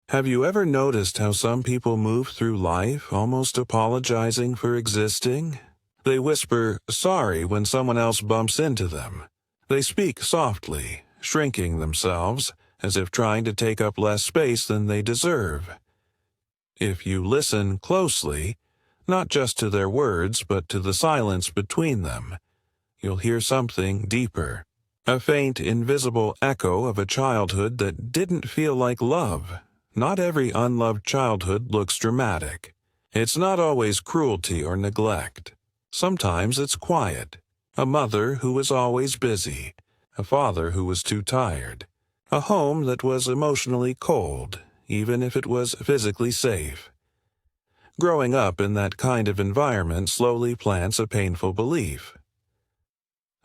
Have you ever noticed how some people move through life almost apologizing for existing? They whisper sorry when someone else bumps into them. They speak softly, shrinking themselves, as if trying to take up less space than they deserve. If you listen closely, not just to their words but to the silence between them, you'll hear something deeper. A faint, invisible echo of a childhood that didn't feel like love. Not every unloved childhood looks dramatic. It's not always cruelty or neglect. Sometimes it's quiet. A mother who was always busy. A father who was too tired. A home that was emotionally cold, even if it was physically safe. Growing up in that kind of environment slowly plants a painful belief.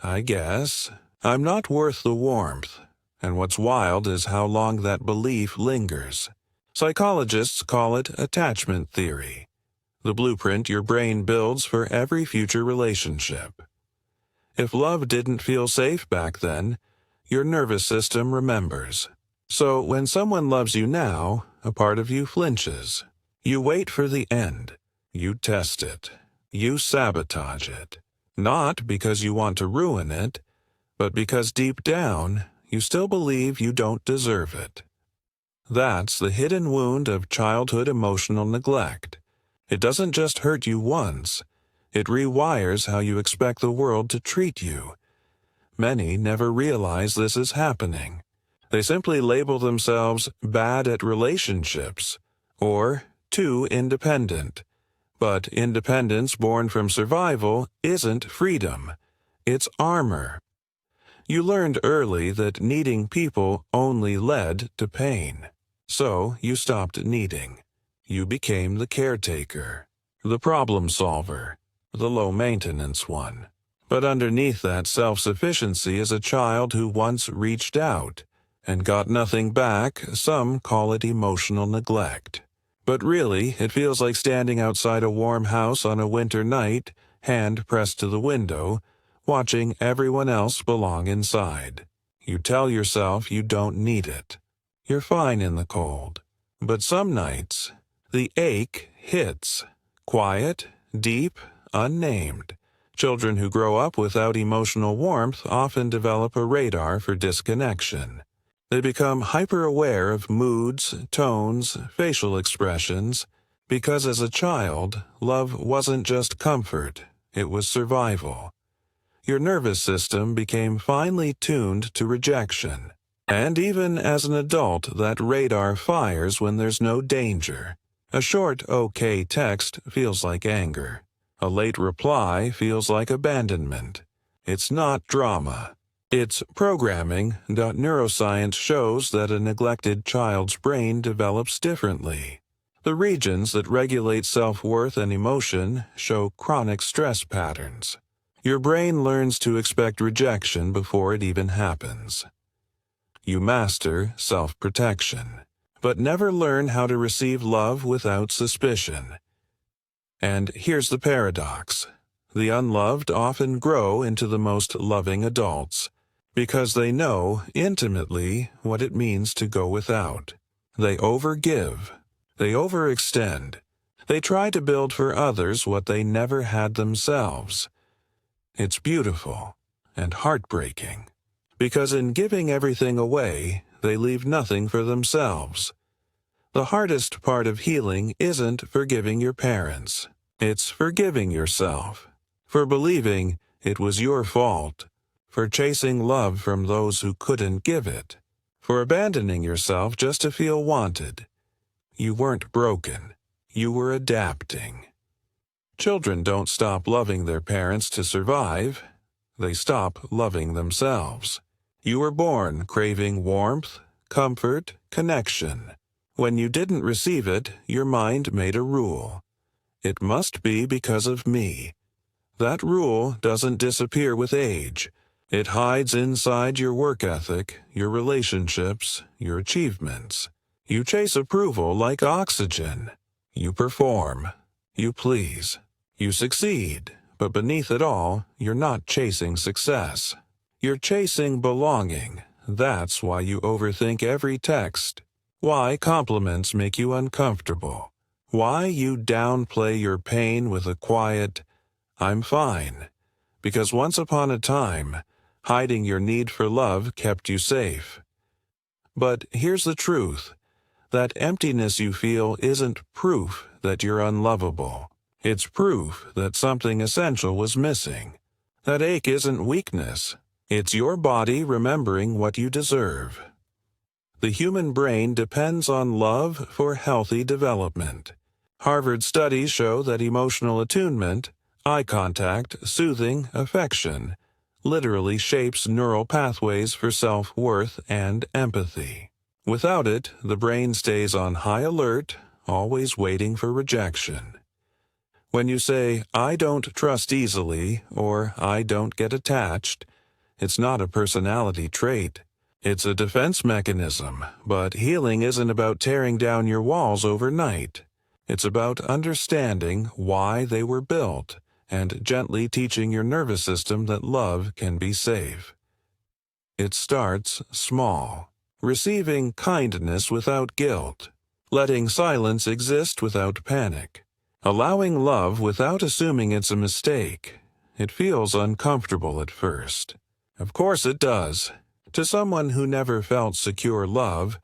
I guess I'm not worth the warmth. And what's wild is how long that belief lingers. Psychologists call it attachment theory, the blueprint your brain builds for every future relationship. If love didn't feel safe back then, your nervous system remembers. So when someone loves you now, a part of you flinches. You wait for the end. You test it. You sabotage it. Not because you want to ruin it, but because deep down, you still believe you don't deserve it. That's the hidden wound of childhood emotional neglect. It doesn't just hurt you once. It rewires how you expect the world to treat you. Many never realize this is happening. They simply label themselves bad at relationships or too independent. But independence born from survival isn't freedom. It's armor. You learned early that needing people only led to pain. So you stopped needing. You became the caretaker, the problem solver, the low-maintenance one. But underneath that self-sufficiency is a child who once reached out and got nothing back. Some call it emotional neglect. But really, it feels like standing outside a warm house on a winter night, hand pressed to the window, watching everyone else belong inside. You tell yourself you don't need it. You're fine in the cold. But some nights, the ache hits. Quiet, deep, unnamed. Children who grow up without emotional warmth often develop a radar for disconnection. They become hyper-aware of moods, tones, facial expressions, because as a child, love wasn't just comfort, it was survival. Your nervous system became finely tuned to rejection. And even as an adult, that radar fires when there's no danger. A short okay text feels like anger. A late reply feels like abandonment. It's not drama. It's programming. Neuroscience shows that a neglected child's brain develops differently. The regions that regulate self-worth and emotion show chronic stress patterns. Your brain learns to expect rejection before it even happens. You master self-protection, but never learn how to receive love without suspicion. And here's the paradox. The unloved often grow into the most loving adults, because they know intimately what it means to go without. They overgive. They overextend. They try to build for others what they never had themselves. It's beautiful and heartbreaking, because in giving everything away, they leave nothing for themselves. The hardest part of healing isn't forgiving your parents. It's forgiving yourself, for believing it was your fault, for chasing love from those who couldn't give it, for abandoning yourself just to feel wanted. You weren't broken. You were adapting. Children don't stop loving their parents to survive. They stop loving themselves. You were born craving warmth, comfort, connection. When you didn't receive it, your mind made a rule. It must be because of me. That rule doesn't disappear with age. It hides inside your work ethic, your relationships, your achievements. You chase approval like oxygen. You perform. You please. You succeed, but beneath it all, you're not chasing success. You're chasing belonging. That's why you overthink every text, Why compliments make you uncomfortable. Why you downplay your pain with a quiet, "I'm fine." Because once upon a time, hiding your need for love kept you safe. But here's the truth. That emptiness you feel isn't proof that you're unlovable. It's proof that something essential was missing. That ache isn't weakness. It's your body remembering what you deserve. The human brain depends on love for healthy development. Harvard studies show that emotional attunement, eye contact, soothing, affection, literally shapes neural pathways for self-worth and empathy. Without it, the brain stays on high alert, always waiting for rejection. When you say, "I don't trust easily," or "I don't get attached," it's not a personality trait. It's a defense mechanism, but healing isn't about tearing down your walls overnight. It's about understanding why they were built and gently teaching your nervous system that love can be safe. It starts small. Receiving kindness without guilt. Letting silence exist without panic. Allowing love without assuming it's a mistake. It feels uncomfortable at first. Of course it does. To someone who never felt secure love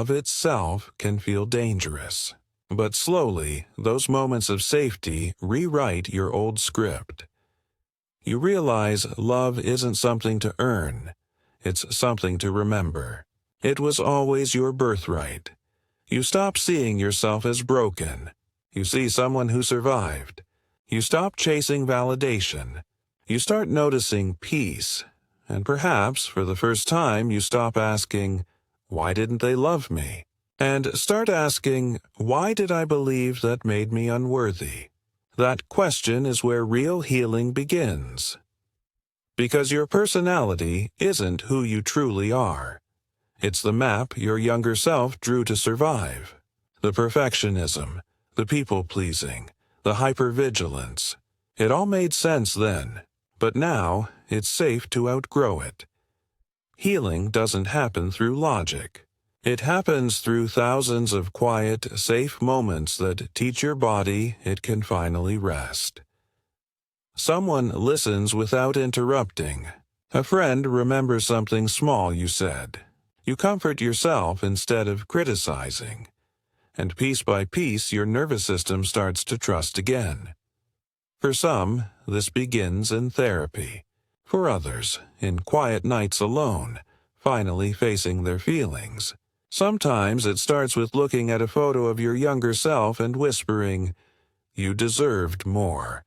itself can feel dangerous. But slowly, those moments of safety rewrite your old script. You realize love isn't something to earn. It's something to remember. It was always your birthright. You stop seeing yourself as broken. You see someone who survived. You stop chasing validation. You start noticing peace. And perhaps, for the first time, you stop asking, "Why didn't they love me?" And start asking, "Why did I believe that made me unworthy?" That question is where real healing begins. Because your personality isn't who you truly are. It's the map your younger self drew to survive. The perfectionism, the people-pleasing, the hypervigilance. It all made sense then, but now it's safe to outgrow it. Healing doesn't happen through logic. It happens through thousands of quiet, safe moments that teach your body it can finally rest. Someone listens without interrupting. A friend remembers something small you said. You comfort yourself instead of criticizing. And piece by piece, your nervous system starts to trust again. For some, this begins in therapy. For others, in quiet nights alone, finally facing their feelings. Sometimes it starts with looking at a photo of your younger self and whispering, "You deserved more."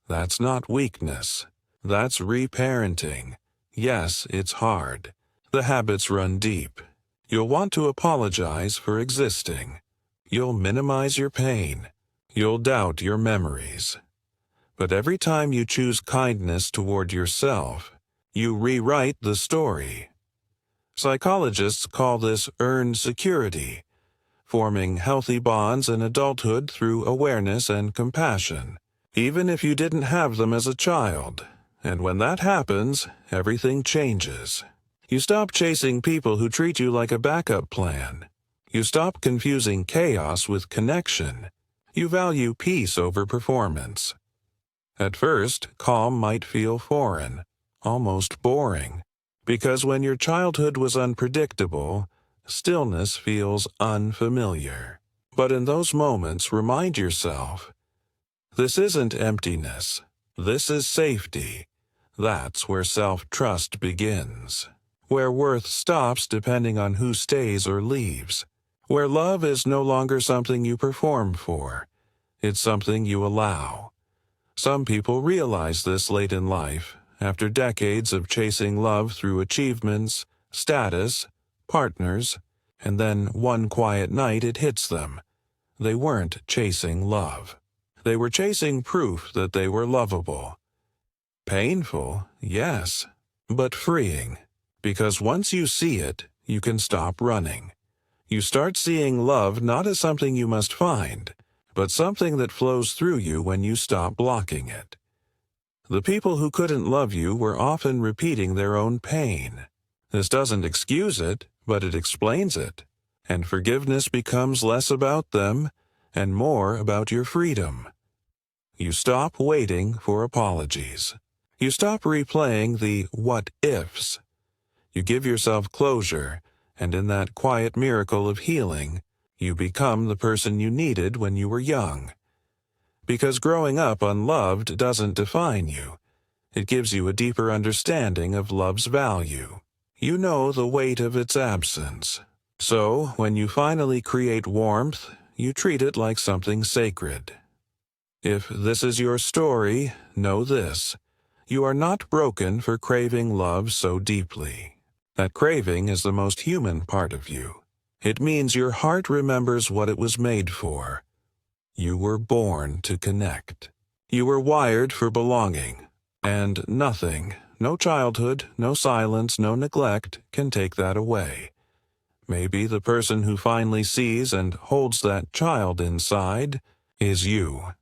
That's not weakness. That's reparenting. Yes, it's hard. The habits run deep. You'll want to apologize for existing. You'll minimize your pain. You'll doubt your memories. But every time you choose kindness toward yourself, you rewrite the story. Psychologists call this earned security, forming healthy bonds in adulthood through awareness and compassion, even if you didn't have them as a child. And when that happens, everything changes. You stop chasing people who treat you like a backup plan. You stop confusing chaos with connection. You value peace over performance. At first, calm might feel foreign, almost boring, because when your childhood was unpredictable, stillness feels unfamiliar. But in those moments, remind yourself, this isn't emptiness. This is safety. That's where self-trust begins. Where worth stops depending on who stays or leaves. Where love is no longer something you perform for. It's something you allow. Some people realize this late in life, after decades of chasing love through achievements, status, partners, and then one quiet night it hits them. They weren't chasing love. They were chasing proof that they were lovable. Painful, yes, but freeing. Because once you see it, you can stop running. You start seeing love not as something you must find, but something that flows through you when you stop blocking it. The people who couldn't love you were often repeating their own pain. This doesn't excuse it, but it explains it. and forgiveness becomes less about them and more about your freedom. You stop waiting for apologies. You stop replaying the what-ifs. You give yourself closure, and in that quiet miracle of healing, you become the person you needed when you were young. Because growing up unloved doesn't define you. It gives you a deeper understanding of love's value. You know the weight of its absence. So, when you finally create warmth, you treat it like something sacred. If this is your story, know this. You are not broken for craving love so deeply. That craving is the most human part of you. It means your heart remembers what it was made for. You were born to connect. You were wired for belonging. And nothing, no childhood, no silence, no neglect, can take that away. Maybe the person who finally sees and holds that child inside is you.